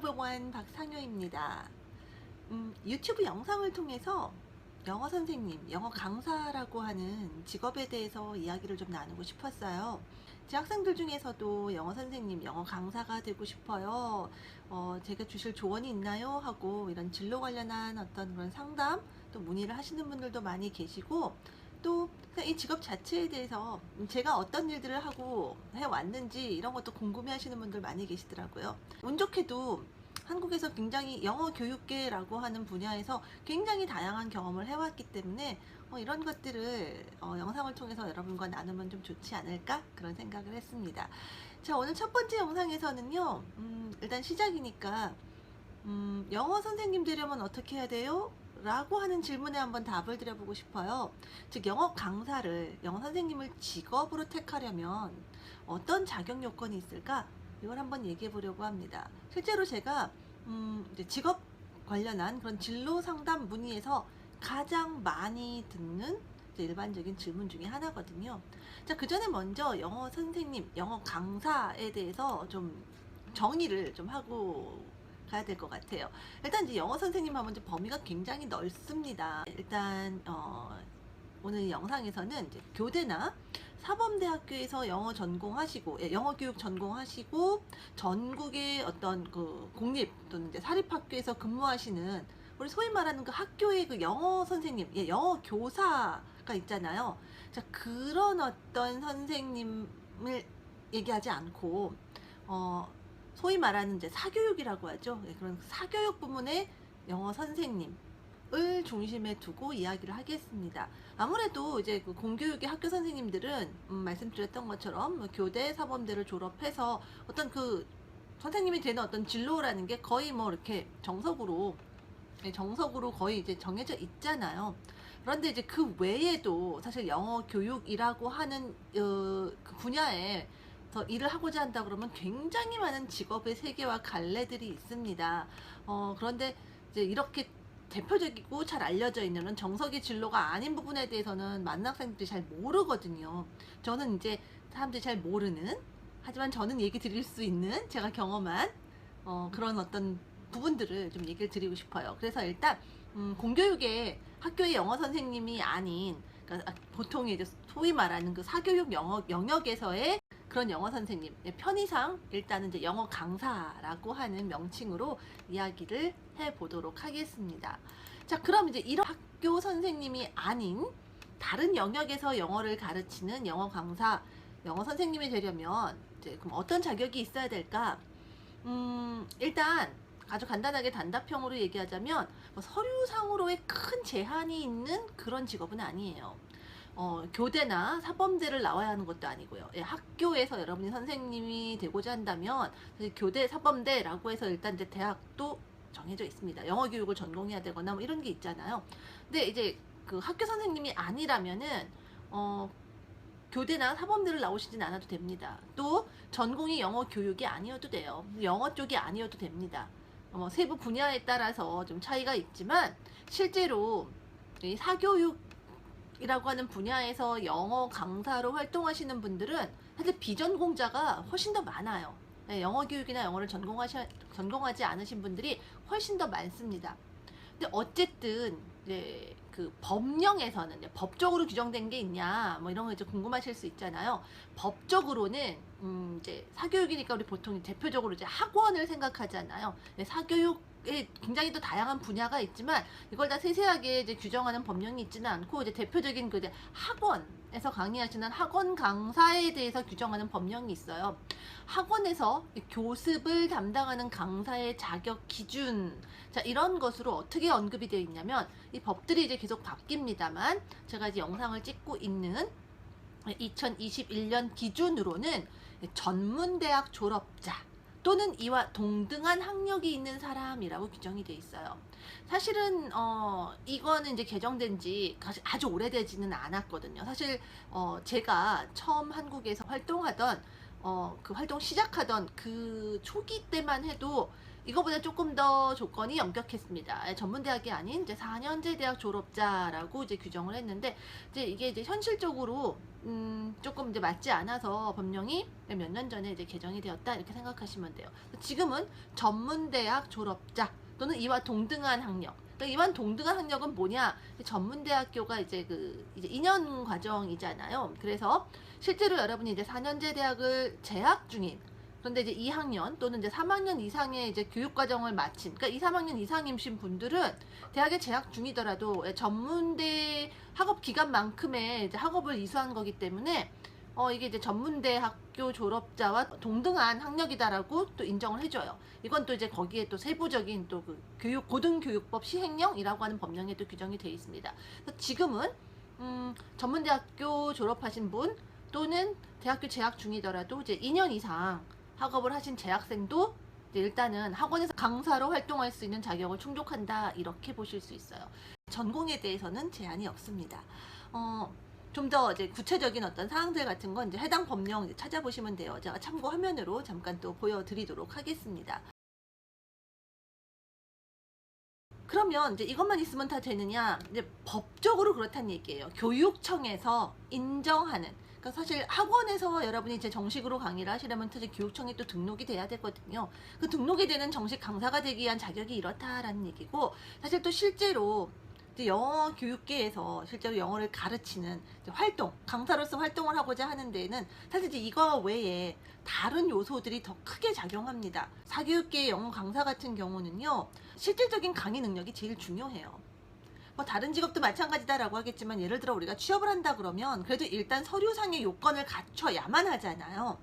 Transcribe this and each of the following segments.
number one 박상효입니다. 유튜브 영상을 통해서 영어 선생님, 영어 강사라고 하는 직업에 대해서 이야기를 좀 나누고 싶었어요. 제 학생들 중에서도 영어 선생님, 영어 강사가 되고 싶어요. 제가 주실 조언이 있나요? 하고 이런 진로 관련한 어떤 그런 상담, 또 문의를 하시는 분들도 많이 계시고, 또 이 직업 자체에 대해서 제가 어떤 일들을 하고 해왔는지 이런 것도 궁금해 하시는 분들 많이 계시더라고요. 운 좋게도 한국에서 굉장히 영어 교육계라고 하는 분야에서 굉장히 다양한 경험을 해왔기 때문에 이런 것들을 영상을 통해서 여러분과 나누면 좀 좋지 않을까 그런 생각을 했습니다. 자, 오늘 첫 번째 영상에서는요, 일단 시작이니까 영어 선생님 되려면 어떻게 해야 돼요? 라고 하는 질문에 한번 답을 드려보고 싶어요. 즉, 영어 강사를, 영어 선생님을 직업으로 택하려면 어떤 자격 요건이 있을까? 이걸 한번 얘기해 보려고 합니다. 실제로 제가 이제 직업 관련한 그런 진로 상담 문의에서 가장 많이 듣는 일반적인 질문 중에 하나거든요. 자, 그 전에 먼저 영어 선생님, 영어 강사에 대해서 좀 정의를 좀 하고 가야 될 것 같아요. 일단 이제 영어 선생님 하면 이제 범위가 굉장히 넓습니다. 일단 오늘 영상에서는 이제 교대나 사범대학교에서 영어 전공하시고, 영어 교육 전공하시고, 전국의 어떤 그 공립 또는 이제 사립학교에서 근무하시는 우리 소위 말하는 그 학교의 그 영어 선생님, 영어 교사가 있잖아요. 자, 그런 어떤 선생님을 얘기하지 않고, 소위 말하는 이제 사교육이라고 하죠. 그런 사교육 부문의 영어 선생님 을 중심에 두고 이야기를 하겠습니다. 아무래도 이제 그 공교육의 학교 선생님들은 말씀드렸던 것처럼 뭐 교대, 사범대를 졸업해서 어떤 그 선생님이 되는 어떤 진로라는 게 거의 뭐 이렇게 정석으로 거의 이제 정해져 있잖아요. 그런데 이제 그 외에도 사실 영어 교육이라고 하는 그 분야에 더 일을 하고자 한다 그러면 굉장히 많은 직업의 세계와 갈래들이 있습니다. 그런데 이제 이렇게 대표적이고 잘 알려져 있는 정석의 진로가 아닌 부분에 대해서는 많은 학생들이 잘 모르거든요. 저는 이제 사람들이 잘 모르는, 하지만 저는 얘기 드릴 수 있는 제가 경험한 그런 어떤 부분들을 좀 얘기를 드리고 싶어요. 그래서 일단 공교육의 학교의 영어 선생님이 아닌, 그러니까 보통 이제 소위 말하는 그 사교육 영어 영역에서의 그런 영어 선생님, 편의상 일단은 이제 영어 강사라고 하는 명칭으로 이야기를 해보도록 하겠습니다. 자, 그럼 이제 이런 학교 선생님이 아닌 다른 영역에서 영어를 가르치는 영어 강사, 영어 선생님이 되려면 이제 그럼 어떤 자격이 있어야 될까? 일단 아주 간단하게 단답형으로 얘기하자면 서류상으로의 큰 제한이 있는 그런 직업은 아니에요. 교대나 사범대를 나와야 하는 것도 아니고요. 학교에서 여러분이 선생님이 되고자 한다면 교대, 사범대라고 해서 일단 이제 대학도 정해져 있습니다. 영어 교육을 전공해야 되거나 뭐 이런 게 있잖아요. 근데 이제 그 학교 선생님이 아니라면은 교대나 사범대를 나오시진 않아도 됩니다. 또 전공이 영어 교육이 아니어도 돼요. 영어 쪽이 아니어도 됩니다. 세부 분야에 따라서 좀 차이가 있지만 실제로 이 사교육이라고 하는 분야에서 영어 강사로 활동하시는 분들은 사실 비전공자가 훨씬 더 많아요. 영어 교육이나 영어를 전공하지 않으신 분들이 훨씬 더 많습니다. 근데 어쨌든 이제 그 법령에서는 이제 법적으로 규정된 게 있냐 뭐 이런 거 이제 궁금하실 수 있잖아요. 법적으로는 이제 사교육이니까 우리 보통 대표적으로 이제 학원을 생각하잖아요. 사교육에 굉장히 또 다양한 분야가 있지만 이걸 다 세세하게 이제 규정하는 법령이 있지는 않고 이제 대표적인 그 이제 학원에서 강의하시는 학원 강사에 대해서 규정하는 법령이 있어요. 학원에서 교습을 담당하는 강사의 자격 기준, 자, 이런 것으로 어떻게 언급이 되어 있냐면 이 법들이 이제 계속 바뀝니다만 제가 이제 영상을 찍고 있는 2021년 기준으로는 전문대학 졸업자 또는 이와 동등한 학력이 있는 사람이라고 규정이 되어 있어요. 사실은 이거는 이제 개정된 지 아주 오래되지는 않았거든요. 사실 제가 처음 한국에서 활동하던 그 활동 시작하던 그 초기 때만 해도 이거보다 조금 더 조건이 엄격했습니다. 전문대학이 아닌 이제 4년제 대학 졸업자라고 이제 규정을 했는데, 이제 이게 이제 현실적으로 조금 이제 맞지 않아서 법령이 몇 년 전에 이제 개정이 되었다, 이렇게 생각하시면 돼요. 지금은 전문대학 졸업자 또는 이와 동등한 학력. 그러니까 이와 동등한 학력은 뭐냐? 전문대학교가 이제 이제 2년 과정이잖아요. 그래서 실제로 여러분이 이제 4년제 대학을 재학 중인, 그런데 이제 2학년 또는 이제 3학년 이상의 이제 교육과정을 마친, 그러니까 2, 3학년 이상이신 분들은 대학에 재학 중이더라도 전문대 학업 기간만큼의 이제 학업을 이수한 거기 때문에 이게 이제 전문대 학교 졸업자와 동등한 학력이다라고 또 인정을 해줘요. 이건 또 이제 거기에 또 세부적인 또 고등교육법 시행령이라고 하는 법령에 또 규정이 되어 있습니다. 그래서 지금은 전문대학교 졸업하신 분 또는 대학교 재학 중이더라도 이제 2년 이상 학업을 하신 재학생도 일단은 학원에서 강사로 활동할 수 있는 자격을 충족한다, 이렇게 보실 수 있어요. 전공에 대해서는 제한이 없습니다. 좀 더 이제 구체적인 어떤 사항들 같은 건 이제 해당 법령 이제 찾아보시면 돼요. 제가 참고 화면으로 잠깐 또 보여드리도록 하겠습니다. 그러면 이제 이것만 있으면 다 되느냐? 이제 법적으로 그렇다는 얘기예요. 교육청에서 인정하는. 그러니까 사실 학원에서 여러분이 이제 정식으로 강의를 하시려면 이제 교육청에 또 등록이 돼야 되거든요. 그 등록이 되는 정식 강사가 되기 위한 자격이 이렇다라는 얘기고, 사실 또 실제로 이제 영어 교육계에서 실제로 영어를 가르치는 활동, 강사로서 활동을 하고자 하는 데에는 사실 이제 이거 외에 다른 요소들이 더 크게 작용합니다. 사교육계 영어 강사 같은 경우는요, 실질적인 강의 능력이 제일 중요해요. 뭐 다른 직업도 마찬가지다라고 하겠지만, 예를 들어 우리가 취업을 한다 그러면 그래도 일단 서류상의 요건을 갖춰야만 하잖아요.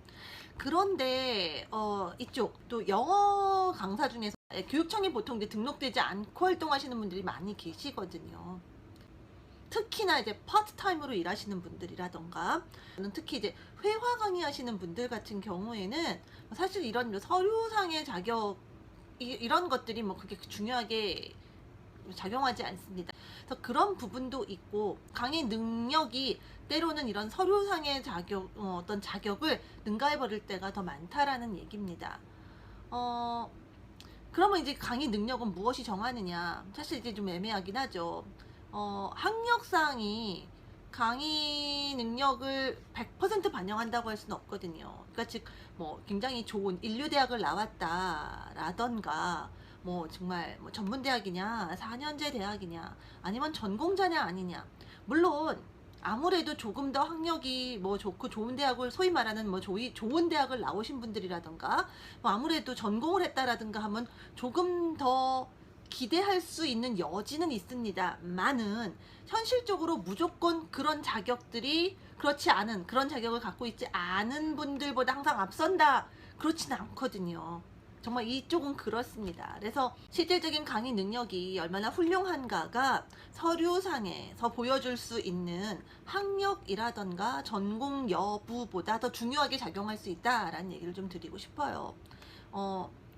그런데 이쪽 또 영어 강사 중에서 교육청에 보통 이제 등록되지 않고 활동하시는 분들이 많이 계시거든요. 특히나 이제 파트타임으로 일하시는 분들이라던가, 특히 이제 회화 강의하시는 분들 같은 경우에는 사실 이런 서류상의 자격 이런 것들이 뭐 그렇게 중요하게 작용하지 않습니다. 그래서 그런 부분도 있고, 강의 능력이 때로는 이런 서류상의 자격, 어떤 자격을 능가해 버릴 때가 더 많다라는 얘기입니다. 그러면 이제 강의 능력은 무엇이 정하느냐? 사실 이제 좀 애매하긴 하죠. 학력상이 강의 능력을 100% 반영한다고 할 수는 없거든요. 그러니까 즉 뭐 굉장히 좋은 인류대학을 나왔다라던가, 뭐 정말 뭐 전문대학이냐 4년제 대학이냐 아니면 전공자냐 아니냐, 물론 아무래도 조금 더 학력이 뭐 좋고 좋은 대학을, 소위 말하는 뭐 좋은 대학을 나오신 분들이라던가, 뭐 아무래도 전공을 했다라든가 하면 조금 더 기대할 수 있는 여지는 있습니다만은, 현실적으로 무조건 그런 자격들이 그렇지 않은, 그런 자격을 갖고 있지 않은 분들보다 항상 앞선다, 그렇지는 않거든요. 정말 이쪽은 그렇습니다. 그래서 실질적인 강의 능력이 얼마나 훌륭한가가 서류상에서 보여줄 수 있는 학력이라던가 전공 여부보다 더 중요하게 작용할 수 있다라는 얘기를 좀 드리고 싶어요.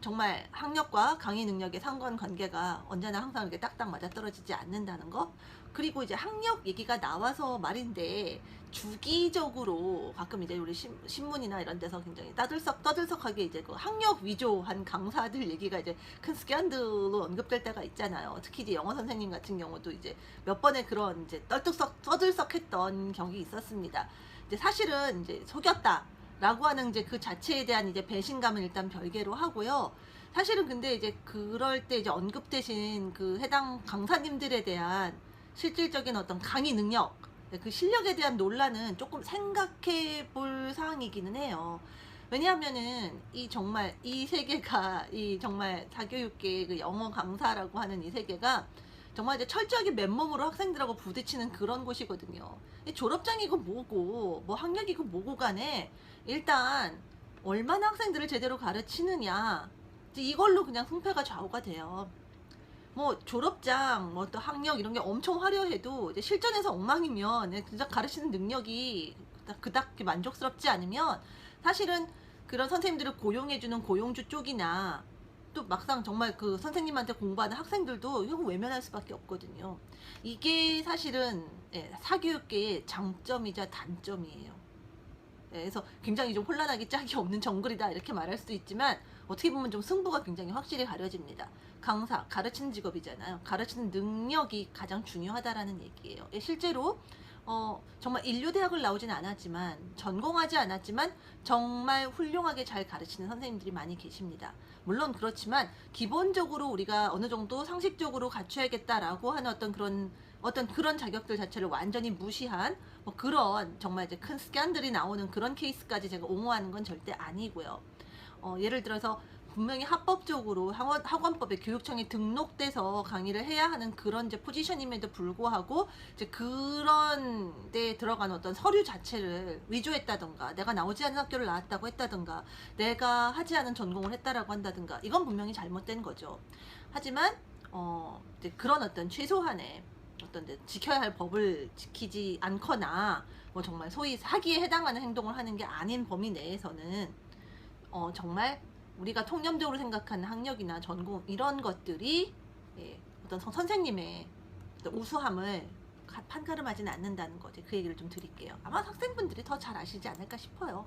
정말 학력과 강의 능력의 상관관계가 언제나 항상 이렇게 딱딱 맞아떨어지지 않는다는 거. 그리고 이제 학력 얘기가 나와서 말인데, 주기적으로 가끔 이제 우리 신문이나 이런 데서 굉장히 떠들썩하게 이제 그 학력 위조한 강사들 얘기가 이제 큰 스캔들로 언급될 때가 있잖아요. 특히 이제 영어 선생님 같은 경우도 이제 몇 번의 그런 이제 떠들썩했던 경이 있었습니다. 이제 사실은 이제 속였다라고 하는 이제 그 자체에 대한 이제 배신감은 일단 별개로 하고요. 사실은 근데 이제 그럴 때 이제 언급되신 그 해당 강사님들에 대한 실질적인 어떤 강의 능력, 그 실력에 대한 논란은 조금 생각해 볼 사항이기는 해요. 왜냐하면은 정말 이 세계가, 이 정말 사교육계 그 영어 강사라고 하는 이 세계가 정말 이제 철저하게 맨몸으로 학생들하고 부딪히는 그런 곳이거든요. 졸업장이고 뭐고 뭐 학력이고 뭐고 간에 일단 얼마나 학생들을 제대로 가르치느냐, 이걸로 그냥 승패가 좌우가 돼요. 뭐 졸업장, 뭐 또 학력 이런 게 엄청 화려해도 이제 실전에서 엉망이면 진짜 가르치는 능력이 그닥 만족스럽지 않으면, 사실은 그런 선생님들을 고용해주는 고용주 쪽이나 또 막상 정말 그 선생님한테 공부하는 학생들도 이거 외면할 수밖에 없거든요. 이게 사실은 사교육계의 장점이자 단점이에요. 예, 그래서 굉장히 좀 혼란하기 짝이 없는 정글이다 이렇게 말할 수도 있지만 어떻게 보면 좀 승부가 굉장히 확실히 가려집니다. 강사, 가르치는 직업이잖아요. 가르치는 능력이 가장 중요하다라는 얘기예요. 예, 실제로 정말 인류대학을 나오진 않았지만 전공하지 않았지만 정말 훌륭하게 잘 가르치는 선생님들이 많이 계십니다. 물론 그렇지만 기본적으로 우리가 어느 정도 상식적으로 갖춰야겠다라고 하는 어떤 그런 자격들 자체를 완전히 무시한 뭐 그런 정말 이제 큰 스캔들이 나오는 그런 케이스까지 제가 옹호하는 건 절대 아니고요. 예를 들어서 분명히 합법적으로 학원법에 교육청에 등록돼서 강의를 해야 하는 그런 이제 포지션임에도 불구하고 이제 그런 데 들어가는 어떤 서류 자체를 위조했다던가 내가 나오지 않은 학교를 나왔다고 했다던가 내가 하지 않은 전공을 했다라고 한다던가 이건 분명히 잘못된 거죠. 하지만 이제 그런 어떤 최소한의 어떤 지켜야 할 법을 지키지 않거나 뭐 정말 소위 사기에 해당하는 행동을 하는 게 아닌 범위 내에서는 정말 우리가 통념적으로 생각하는 학력이나 전공 이런 것들이 어떤 선생님의 어떤 우수함을 판가름하지는 않는다는 거죠. 그 얘기를 좀 드릴게요. 아마 학생분들이 더 잘 아시지 않을까 싶어요.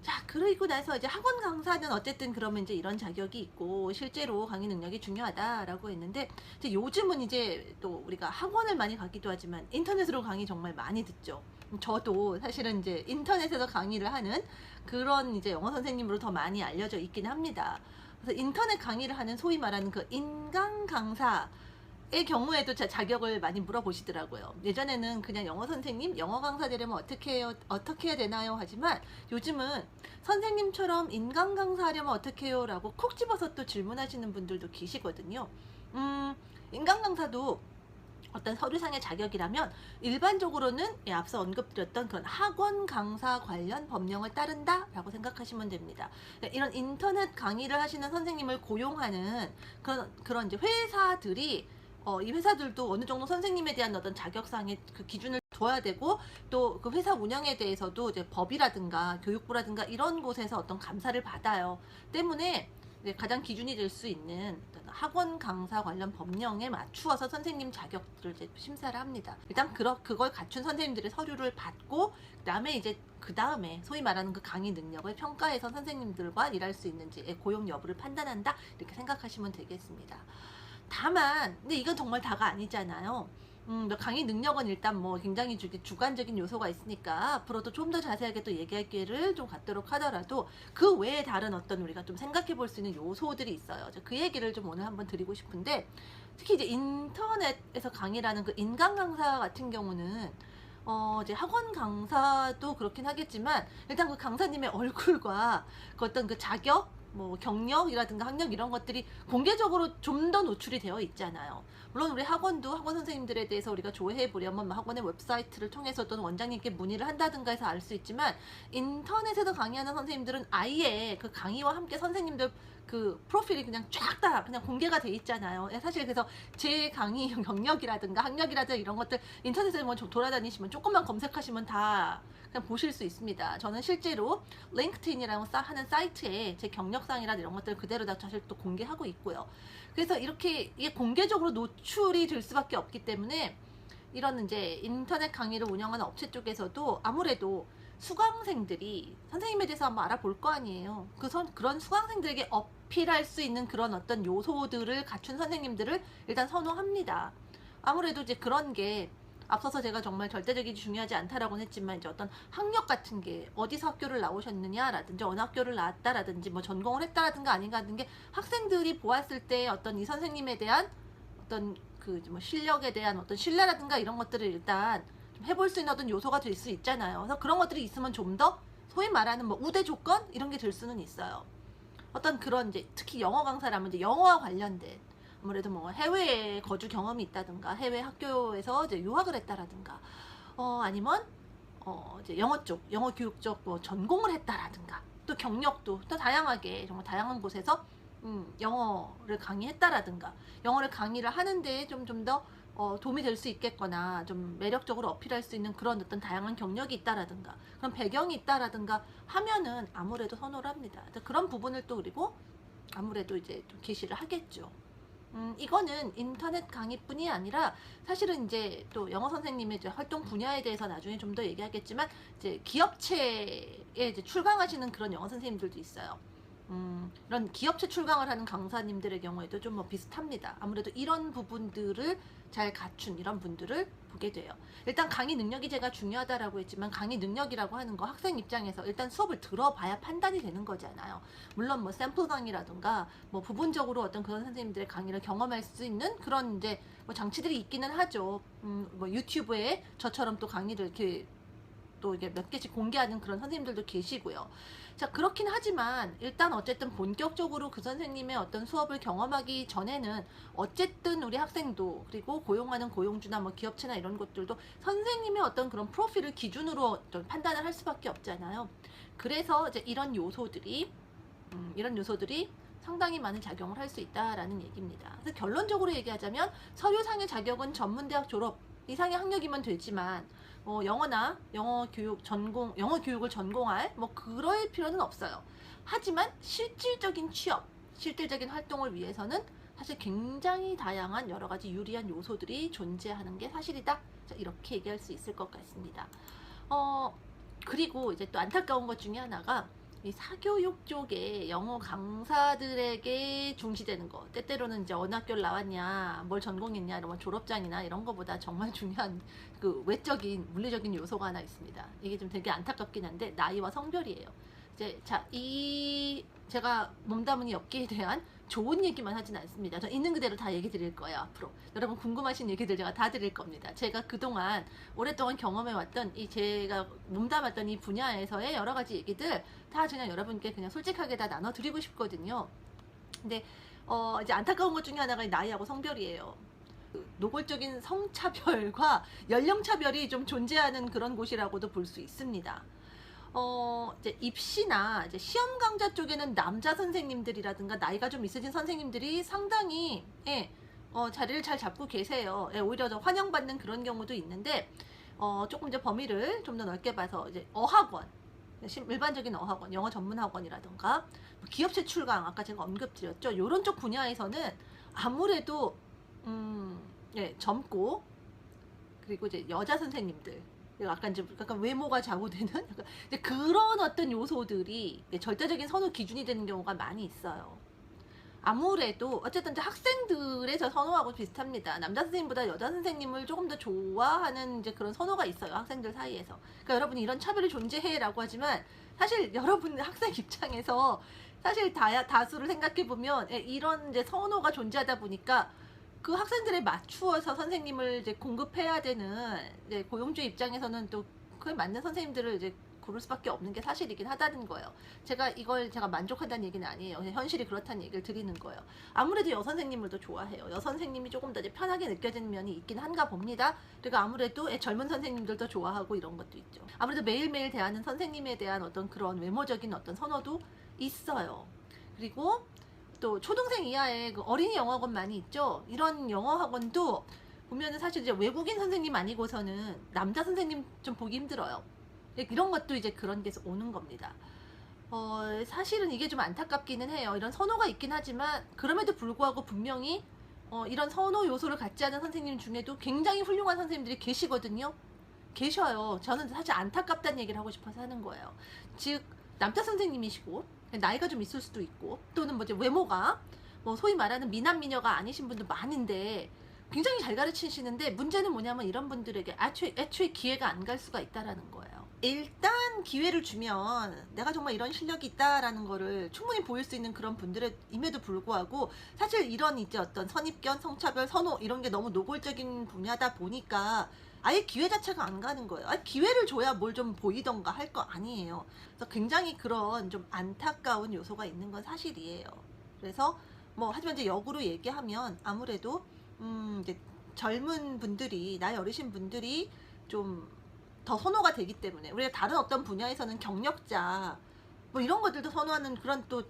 자, 그리고 나서 이제 학원 강사는 어쨌든 그러면 이제 이런 자격이 있고 실제로 강의 능력이 중요하다라고 했는데 이제 요즘은 이제 또 우리가 학원을 많이 가기도 하지만 인터넷으로 강의 정말 많이 듣죠. 저도 사실은 이제 인터넷에서 강의를 하는 그런 이제 영어 선생님으로 더 많이 알려져 있긴 합니다. 그래서 인터넷 강의를 하는 소위 말하는 그 인강 강사 의 경우에도 자격을 많이 물어보시더라고요. 예전에는 그냥 영어 선생님, 영어 강사 되려면 어떻게 해요? 어떻게 해야 되나요? 하지만 요즘은 선생님처럼 인강 강사 하려면 어떻게 해요? 라고 콕 집어서 또 질문하시는 분들도 계시거든요. 인강 강사도 어떤 서류상의 자격이라면 일반적으로는 앞서 언급드렸던 그런 학원 강사 관련 법령을 따른다 라고 생각하시면 됩니다. 이런 인터넷 강의를 하시는 선생님을 고용하는 그런 이제 회사들이 이 회사들도 어느 정도 선생님에 대한 어떤 자격상의 그 기준을 둬야 되고 또 그 회사 운영에 대해서도 이제 법이라든가 교육부라든가 이런 곳에서 어떤 감사를 받아요. 때문에 가장 기준이 될 수 있는 학원 강사 관련 법령에 맞추어서 선생님 자격들을 이제 심사를 합니다. 일단 그걸 갖춘 선생님들의 서류를 받고 그 다음에 소위 말하는 그 강의 능력을 평가해서 선생님들과 일할 수 있는지 고용 여부를 판단한다 이렇게 생각하시면 되겠습니다. 다만 근데 이건 정말 다가 아니잖아요. 강의 능력은 일단 뭐 굉장히 주관적인 요소가 있으니까 앞으로도 좀 더 자세하게 또 얘기할 기회를 좀 갖도록 하더라도 그 외에 다른 어떤 우리가 좀 생각해 볼 수 있는 요소들이 있어요. 그 얘기를 좀 오늘 한번 드리고 싶은데 특히 이제 인터넷에서 강의라는 그 인강 강사 같은 경우는 이제 학원 강사도 그렇긴 하겠지만 일단 그 강사님의 얼굴과 그 어떤 그 자격 뭐 경력이라든가 학력 이런 것들이 공개적으로 좀 더 노출이 되어 있잖아요. 물론 우리 학원도 학원 선생님들에 대해서 우리가 조회해 보려면 학원의 웹사이트를 통해서 또는 원장님께 문의를 한다든가 해서 알 수 있지만 인터넷에서 강의하는 선생님들은 아예 그 강의와 함께 선생님들 그 프로필이 그냥 쫙 다 그냥 공개가 돼 있잖아요. 사실 그래서 제 강의 경력이라든가 학력이라든가 이런 것들 인터넷에 뭐 돌아다니시면 조금만 검색하시면 다 그냥 보실 수 있습니다. 저는 실제로 링크드인이라고 하는 사이트에 제 경력상이나 이런 것들 그대로 다 사실 또 공개하고 있고요. 그래서 이렇게 이게 공개적으로 노출이 될 수밖에 없기 때문에 이런 이제 인터넷 강의를 운영하는 업체 쪽에서도 아무래도 수강생들이 선생님에 대해서 한번 알아볼 거 아니에요. 그런 수강생들에게 어필할 수 있는 그런 어떤 요소들을 갖춘 선생님들을 일단 선호합니다. 아무래도 이제 그런 게 앞서서 제가 정말 절대적이지 중요하지 않다라고는 했지만 이제 어떤 학력 같은 게 어디서 학교를 나오셨느냐라든지 어느 학교를 나왔다라든지 뭐 전공을 했다라든가 아닌가라는 게 학생들이 보았을 때 어떤 이 선생님에 대한 어떤 그 뭐 실력에 대한 어떤 신뢰라든가 이런 것들을 일단 좀 해볼 수 있는 어떤 요소가 될 수 있잖아요. 그래서 그런 것들이 있으면 좀 더 소위 말하는 뭐 우대 조건 이런 게 될 수는 있어요. 어떤 그런 이제 특히 영어 강사라면 이제 영어와 관련된 아무래도 뭐 해외에 거주 경험이 있다든가 해외 학교에서 이제 유학을 했다라든가 아니면 이제 영어 교육 쪽 뭐 전공을 했다라든가 또 경력도 또 다양하게 정말 다양한 곳에서 영어를 강의했다라든가 영어를 강의를 하는데 좀 더 도움이 될 수 있겠거나 좀 매력적으로 어필할 수 있는 그런 어떤 다양한 경력이 있다라든가 그런 배경이 있다라든가 하면은 아무래도 선호를 합니다. 그런 부분을 또 그리고 아무래도 이제 좀 게시를 하겠죠. 이거는 인터넷 강의뿐이 아니라 사실은 이제 또 영어 선생님의 이제 활동 분야에 대해서 나중에 좀 더 얘기하겠지만 이제 기업체에 이제 출강하시는 그런 영어 선생님들도 있어요. 이런 기업체 출강을 하는 강사님들의 경우에도 좀 뭐 비슷합니다. 아무래도 이런 부분들을 잘 갖춘 이런 분들을 보게 돼요. 일단 강의 능력이 제가 중요하다라고 했지만 강의 능력이라고 하는 거 학생 입장에서 일단 수업을 들어봐야 판단이 되는 거잖아요. 물론 뭐 샘플 강의라든가 뭐 부분적으로 어떤 그런 선생님들의 강의를 경험할 수 있는 그런 이제 뭐 장치들이 있기는 하죠. 뭐 유튜브에 저처럼 또 강의를 이렇게 또 이게 몇 개씩 공개하는 그런 선생님들도 계시고요. 자, 그렇긴 하지만 일단 어쨌든 본격적으로 그 선생님의 어떤 수업을 경험하기 전에는 어쨌든 우리 학생도 그리고 고용하는 고용주나 뭐 기업체나 이런 것들도 선생님의 어떤 그런 프로필을 기준으로 어떤 판단을 할 수밖에 없잖아요. 그래서 이제 이런 요소들이 상당히 많은 작용을 할 수 있다라는 얘기입니다. 그래서 결론적으로 얘기하자면 서류상의 자격은 전문대학 졸업 이상의 학력이면 되지만 영어나 영어 교육을 전공할 뭐 그럴 필요는 없어요. 하지만 실질적인 취업, 실질적인 활동을 위해서는 사실 굉장히 다양한 여러 가지 유리한 요소들이 존재하는 게 사실이다. 자, 이렇게 얘기할 수 있을 것 같습니다. 그리고 이제 또 안타까운 것 중에 하나가 이 사교육 쪽에 영어 강사들에게 중시되는 거. 때때로는 이제 어느 학교를 나왔냐, 뭘 전공했냐, 이런 졸업장이나 이런 거보다 정말 중요한 그 외적인, 물리적인 요소가 하나 있습니다. 이게 좀 되게 안타깝긴 한데, 나이와 성별이에요. 이제, 제가 몸담은이 업계에 대한 좋은 얘기만 하진 않습니다. 저 있는 그대로 다 얘기 드릴 거예요, 앞으로. 여러분 궁금하신 얘기들 제가 다 드릴 겁니다. 제가 그동안 오랫동안 경험해왔던 제가 몸담았던 이 분야에서의 여러 가지 얘기들 다 그냥 여러분께 그냥 솔직하게 다 나눠드리고 싶거든요. 근데 이제 안타까운 것 중에 하나가 나이하고 성별이에요. 노골적인 성차별과 연령차별이 좀 존재하는 그런 곳이라고도 볼 수 있습니다. 이제 입시나 이제 시험 강좌 쪽에는 남자 선생님들이라든가 나이가 좀 있으신 선생님들이 상당히 자리를 잘 잡고 계세요. 오히려 더 환영받는 그런 경우도 있는데 조금 이제 범위를 좀 더 넓게 봐서 이제 어학원, 일반적인 어학원, 영어 전문 학원이라든가 뭐 기업체 출강 아까 제가 언급드렸죠. 이런 쪽 분야에서는 아무래도 젊고 그리고 이제 여자 선생님들 약간 외모가 좌우되는 이제 그런 어떤 요소들이 절대적인 선호 기준이 되는 경우가 많이 있어요. 아무래도 어쨌든 이제 학생들의 저 선호하고 비슷합니다. 남자 선생님보다 여자 선생님을 조금 더 좋아하는 이제 그런 선호가 있어요. 학생들 사이에서. 그러니까 여러분이 이런 차별이 존재해라고 하지만 사실 여러분 학생 입장에서 사실 다수를 생각해 보면 이런 이제 선호가 존재하다 보니까 그 학생들에 맞추어서 선생님을 이제 공급해야 되는 이제 고용주 입장에서는 또 그에 맞는 선생님들을 이제 고를 수밖에 없는 게 사실이긴 하다는 거예요. 제가 만족한다는 얘기는 아니에요. 그냥 현실이 그렇다는 얘기를 드리는 거예요. 아무래도 여선생님을 더 좋아해요. 여선생님이 조금 더 이제 편하게 느껴지는 면이 있긴 한가 봅니다. 그리고 아무래도 젊은 선생님들도 좋아하고 이런 것도 있죠. 아무래도 매일매일 대하는 선생님에 대한 어떤 그런 외모적인 어떤 선호도 있어요. 그리고 또 초등생 이하의 그 어린이 영어학원 많이 있죠. 이런 영어학원도 보면은 사실 이제 외국인 선생님 아니고서는 남자 선생님 좀 보기 힘들어요. 이런 것도 이제 그런 데서 오는 겁니다. 사실은 이게 좀 안타깝기는 해요. 이런 선호가 있긴 하지만 그럼에도 불구하고 분명히 이런 선호 요소를 갖지 않은 선생님 중에도 굉장히 훌륭한 선생님들이 계시거든요. 계셔요. 저는 사실 안타깝다는 얘기를 하고 싶어서 하는 거예요. 즉 남자 선생님이시고 나이가 좀 있을 수도 있고 또는 뭐 이제 외모가 뭐 소위 말하는 미남 미녀가 아니신 분도 많은데 굉장히 잘 가르치시는데 문제는 뭐냐면 이런 분들에게 애초에 기회가 안 갈 수가 있다라는 거예요. 일단 기회를 주면 내가 정말 이런 실력이 있다라는 거를 충분히 보일 수 있는 그런 분들임에도 불구하고 사실 이런 이제 어떤 선입견, 성차별, 선호 이런 게 너무 노골적인 분야다 보니까 아예 기회 자체가 안 가는 거예요. 기회를 줘야 뭘 좀 보이던가 할 거 아니에요. 그래서 굉장히 그런 좀 안타까운 요소가 있는 건 사실이에요. 그래서 뭐 하지만 이제 역으로 얘기하면 아무래도 이제 젊은 분들이 나이 어리신 분들이 좀 더 선호가 되기 때문에 우리가 다른 어떤 분야에서는 경력자 뭐 이런 것들도 선호하는 그런 또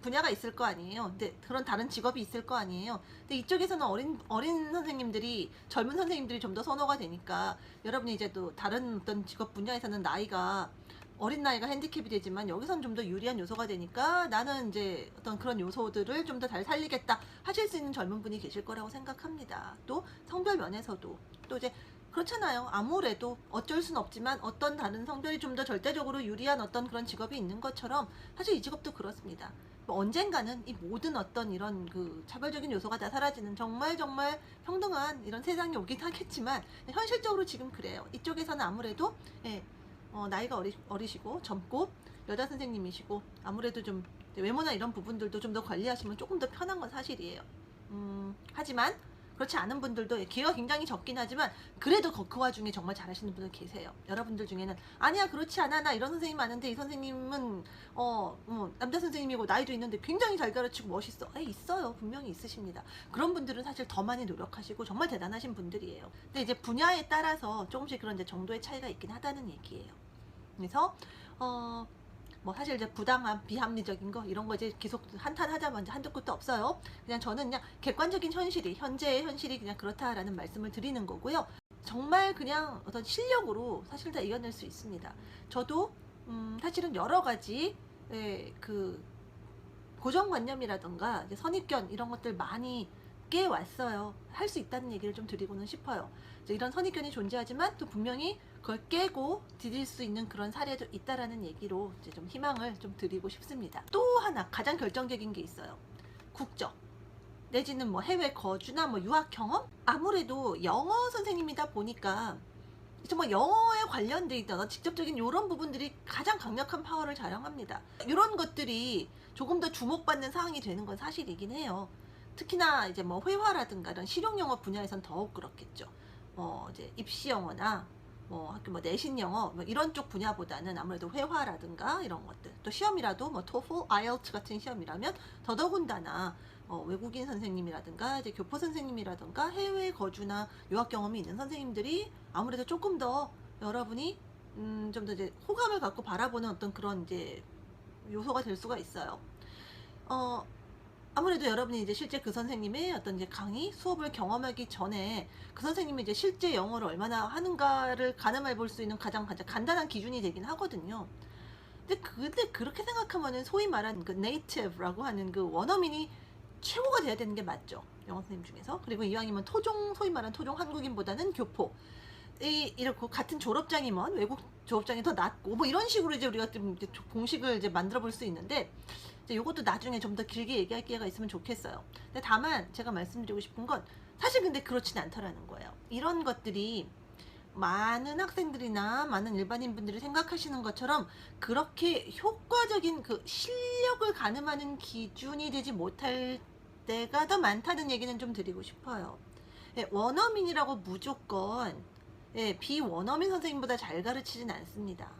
분야가 있을 거 아니에요. 근데 그런 다른 직업이 있을 거 아니에요. 근데 이쪽에서는 어린 선생님들이 젊은 선생님들이 좀 더 선호가 되니까 여러분이 이제 또 다른 어떤 직업 분야에서는 나이가 어린 나이가 핸디캡이 되지만 여기선 좀 더 유리한 요소가 되니까 나는 이제 어떤 그런 요소들을 좀 더 잘 살리겠다 하실 수 있는 젊은 분이 계실 거라고 생각합니다. 또 성별 면에서도 또 이제 그렇잖아요. 아무래도 어쩔 순 없지만 어떤 다른 성별이 좀 더 절대적으로 유리한 어떤 그런 직업이 있는 것처럼 사실 이 직업도 그렇습니다. 뭐 언젠가는 이 모든 어떤 이런 그 차별적인 요소가 다 사라지는 정말 정말 평등한 이런 세상이 오긴 하겠지만 현실적으로 지금 그래요. 이쪽에서는 아무래도 예, 나이가 어리시고 젊고 여자 선생님이시고 아무래도 좀 외모나 이런 부분들도 좀 더 관리하시면 조금 더 편한 건 사실이에요. 하지만 그렇지 않은 분들도 기회가 굉장히 적긴 하지만 그래도 그 와중에 정말 잘하시는 분들 계세요. 여러분들 중에는 아니야 그렇지 않아 나 이런 선생님 많은데 이 선생님은 남자 선생님이고 나이도 있는데 굉장히 잘 가르치고 멋있어. 있어요. 분명히 있으십니다. 그런 분들은 사실 더 많이 노력하시고 정말 대단하신 분들이에요. 근데 이제 분야에 따라서 조금씩 그런 이제 정도의 차이가 있긴 하다는 얘기예요. 그래서 뭐 사실 이제 부당함, 비합리적인 거 이런 거 이제 계속 한탄하자마자 한도 끝도 없어요. 그냥 저는 그냥 객관적인 현실이 현재의 현실이 그냥 그렇다라는 말씀을 드리는 거고요. 정말 그냥 어떤 실력으로 사실 다 이겨낼 수 있습니다. 저도 사실은 여러 가지 그 고정관념이라던가 선입견 이런 것들 많이 깨왔어요. 할 수 있다는 얘기를 좀 드리고는 싶어요. 이런 선입견이 존재하지만 또 분명히 그걸 깨고 디딜 수 있는 그런 사례도 있다라는 얘기로 이제 좀 희망을 좀 드리고 싶습니다. 또 하나 가장 결정적인 게 있어요. 국적 내지는 뭐 해외 거주나 뭐 유학 경험? 아무래도 영어 선생님이다 보니까 정말 영어에 관련돼 있던 직접적인 이런 부분들이 가장 강력한 파워를 자랑합니다. 이런 것들이 조금 더 주목받는 상황이 되는 건 사실이긴 해요. 특히나 이제 뭐 회화라든가 이런 실용 영어 분야에선 더욱 그렇겠죠. 이제 입시 영어나 뭐 학교 뭐 내신 영어 뭐 이런 쪽 분야보다는 아무래도 회화라든가 이런 것들 또 시험이라도 뭐 토플, 아이엘츠 같은 시험이라면 더더군다나 외국인 선생님이라든가 이제 교포 선생님이라든가 해외 거주나 유학 경험이 있는 선생님들이 아무래도 조금 더 여러분이 좀 더 이제 호감을 갖고 바라보는 어떤 그런 이제 요소가 될 수가 있어요. 아무래도 여러분이 이제 실제 그 선생님의 어떤 이제 강의 수업을 경험하기 전에 그 선생님이 이제 실제 영어를 얼마나 하는가를 가늠해 볼 수 있는 가장 간단한 기준이 되긴 하거든요. 근데 그렇게 생각하면은 소위 말하는 그 네이티브라고 하는 그 원어민이 최고가 돼야 되는 게 맞죠. 영어 선생님 중에서. 그리고 이왕이면 소위 말하는 토종 한국인보다는 교포. 이렇게 같은 졸업장이면 외국 졸업장이 더 낫고 뭐 이런 식으로 이제 우리가 좀 이제 공식을 이제 만들어 볼 수 있는데 이제 요것도 나중에 좀 더 길게 얘기할 기회가 있으면 좋겠어요. 근데 다만 제가 말씀드리고 싶은 건 사실 근데 그렇진 않더라는 거예요. 이런 것들이 많은 학생들이나 많은 일반인 분들이 생각하시는 것처럼 그렇게 효과적인 그 실력을 가늠하는 기준이 되지 못할 때가 더 많다는 얘기는 좀 드리고 싶어요. 원어민이라고 무조건 비원어민 선생님보다 잘 가르치진 않습니다.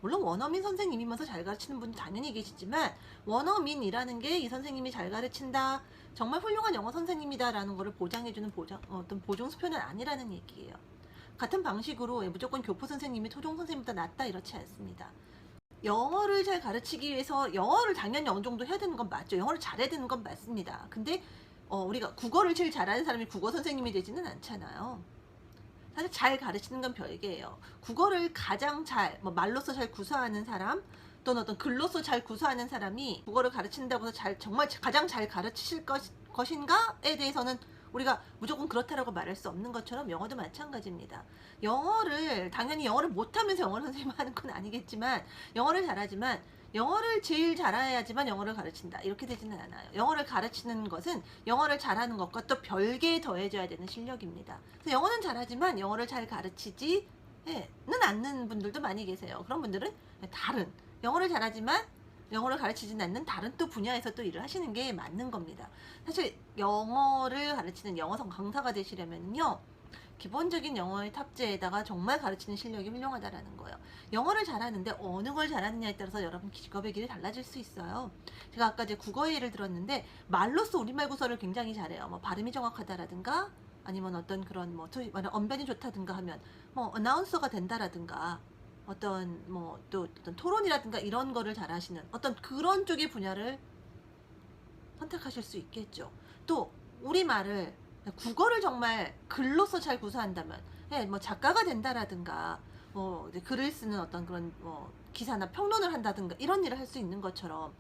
물론 원어민 선생님이면서 잘 가르치는 분도 당연히 계시지만 원어민이라는 게 이 선생님이 잘 가르친다 정말 훌륭한 영어 선생님이다라는 것을 보장해주는 어떤 보증수표는 아니라는 얘기예요. 같은 방식으로 무조건 교포 선생님이 토종 선생님보다 낫다 이렇지 않습니다. 영어를 잘 가르치기 위해서 영어를 당연히 어느 정도 해야 되는 건 맞죠. 영어를 잘해야 되는 건 맞습니다. 근데 우리가 국어를 제일 잘하는 사람이 국어 선생님이 되지는 않잖아요. 사실 잘 가르치는 건 별개예요. 국어를 가장 뭐 말로써 잘 구사하는 사람 또는 어떤 글로써 잘 구사하는 사람이 국어를 가르친다고 해서 정말 가장 잘 가르치실 것인가에 대해서는 우리가 무조건 그렇다라고 말할 수 없는 것처럼 영어도 마찬가지입니다. 당연히 영어를 못하면서 영어 선생님 하는 건 아니겠지만 영어를 잘하지만 영어를 제일 잘해야지만 영어를 가르친다 이렇게 되지는 않아요. 영어를 가르치는 것은 영어를 잘하는 것과 또 별개에 더해져야 되는 실력입니다. 그래서 영어는 잘하지만 영어를 잘 가르치지는 않는 분들도 많이 계세요. 그런 분들은 다른 영어를 잘하지만 영어를 가르치지는 않는 다른 또 분야에서 또 일을 하시는 게 맞는 겁니다. 사실 영어를 가르치는 영어성 강사가 되시려면요 기본적인 영어의 탑재에다가 정말 가르치는 실력이 훌륭하다라는 거예요. 영어를 잘하는데 어느 걸 잘하느냐에 따라서 여러분 직업의 길이 달라질 수 있어요. 제가 아까 이제 국어의 예를 들었는데 말로써 우리말 구사를 굉장히 잘해요. 뭐 발음이 정확하다라든가 아니면 어떤 그런 뭐 언변이 좋다든가 하면 뭐 어나운서가 된다라든가 어떤 뭐 또 어떤 토론이라든가 이런 거를 잘하시는 어떤 그런 쪽의 분야를 선택하실 수 있겠죠. 또 우리말을 국어를 정말 글로써 잘 구사한다면 뭐 작가가 된다라든가 뭐 이제 글을 쓰는 어떤 그런 기사나 평론을 한다든가 이런 일을 할 수 있는 것처럼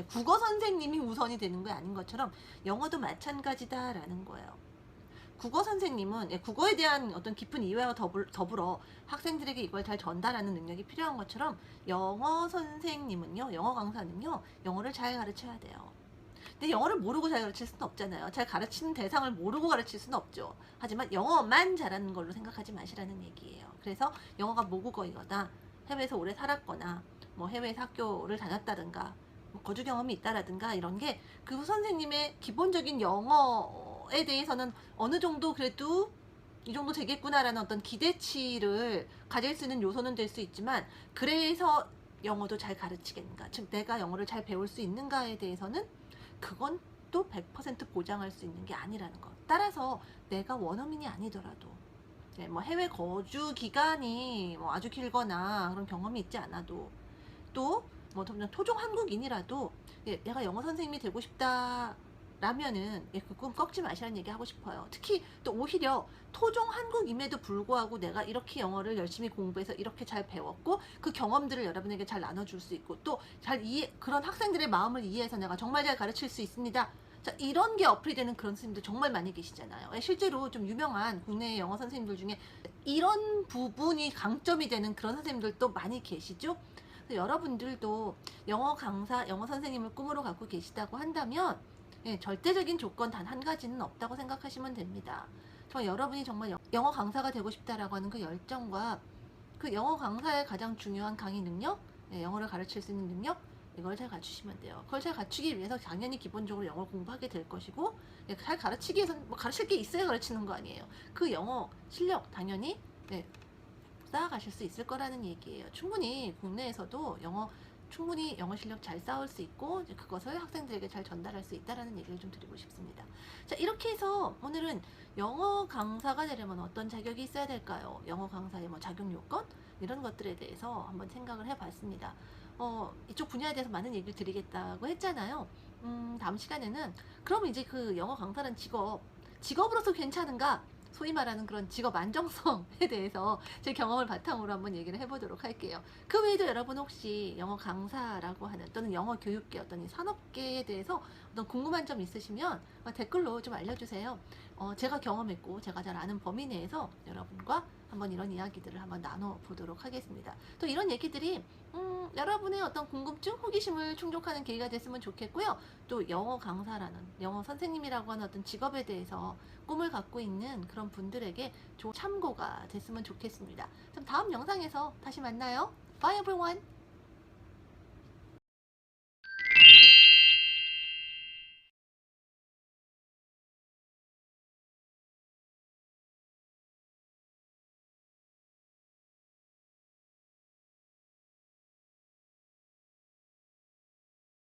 국어 선생님이 우선이 되는 게 아닌 것처럼 영어도 마찬가지다라는 거예요. 국어 선생님은 국어에 대한 어떤 깊은 이해와 더불어 학생들에게 이걸 잘 전달하는 능력이 필요한 것처럼 영어 선생님은요, 영어 강사는요, 영어를 잘 가르쳐야 돼요. 근데 영어를 모르고 잘 가르칠 수는 없잖아요. 잘 가르치는 대상을 모르고 가르칠 수는 없죠. 하지만 영어만 잘하는 걸로 생각하지 마시라는 얘기예요. 그래서 영어가 모국어이거나 해외에서 오래 살았거나 뭐 해외에서 학교를 다녔다든가 뭐 거주 경험이 있다라든가 이런 게 그 선생님의 기본적인 영어에 대해서는 어느 정도 그래도 이 정도 되겠구나라는 어떤 기대치를 가질 수 있는 요소는 될 수 있지만, 그래서 영어도 잘 가르치겠는가, 즉 내가 영어를 잘 배울 수 있는가에 대해서는 그건 또 100% 보장할 수 있는 게 아니라는 것. 따라서 내가 원어민이 아니더라도 뭐 해외 거주 기간이 뭐 아주 길거나 그런 경험이 있지 않아도, 또 뭐 토종 한국인이라도 내가 영어 선생님이 되고 싶다 라면은 그 꿈 꺾지 마시라는 얘기 하고 싶어요. 특히 또 오히려 토종 한국임에도 불구하고 내가 이렇게 영어를 열심히 공부해서 이렇게 잘 배웠고 그 경험들을 여러분에게 잘 나눠줄 수 있고 또 잘 그런 학생들의 마음을 이해해서 내가 정말 잘 가르칠 수 있습니다. 자, 이런 게 어플이 되는 그런 선생님들 정말 많이 계시잖아요. 실제로 좀 유명한 국내 영어 선생님들 중에 이런 부분이 강점이 되는 그런 선생님들도 많이 계시죠. 여러분들도 영어 강사, 영어 선생님을 꿈으로 갖고 계시다고 한다면 절대적인 조건 단 한 가지는 없다고 생각하시면 됩니다. 여러분이 정말 영어 강사가 되고 싶다라고 하는 그 열정과 그 영어 강사의 가장 중요한 강의 능력, 영어를 가르칠 수 있는 능력, 이걸 잘 갖추시면 돼요. 그걸 잘 갖추기 위해서 당연히 기본적으로 영어를 공부하게 될 것이고, 잘 가르치기 위해서는 뭐 가르칠 게 있어야 가르치는 거 아니에요. 그 영어 실력 당연히 쌓아가실 수 있을 거라는 얘기예요. 충분히 국내에서도 충분히 영어 실력 잘 쌓을 수 있고 그것을 학생들에게 잘 전달할 수 있다라는 얘기를 좀 드리고 싶습니다. 자, 이렇게 해서 오늘은 영어 강사가 되려면 어떤 자격이 있어야 될까요? 영어 강사의 뭐 자격 요건 이런 것들에 대해서 한번 생각을 해봤습니다. 이쪽 분야에 대해서 많은 얘기를 드리겠다고 했잖아요. 다음 시간에는 그럼 이제 그 영어 강사라는 직업으로서 괜찮은가? 소위 말하는 그런 직업 안정성에 대해서 제 경험을 바탕으로 한번 얘기를 해보도록 할게요. 그 외에도 여러분 혹시 영어 강사라고 하는 또는 영어 교육계 어떤 이 산업계에 대해서 어떤 궁금한 점 있으시면 댓글로 좀 알려주세요. 제가 경험했고 제가 잘 아는 범위 내에서 여러분과 한번 이런 이야기들을 한번 나눠보도록 하겠습니다. 또 이런 얘기들이 여러분의 어떤 궁금증, 호기심을 충족하는 계기가 됐으면 좋겠고요. 또 영어 강사라는, 영어 선생님이라고 하는 어떤 직업에 대해서 꿈을 갖고 있는 그런 분들에게 좋은 참고가 됐으면 좋겠습니다. 그럼 다음 영상에서 다시 만나요. Bye everyone!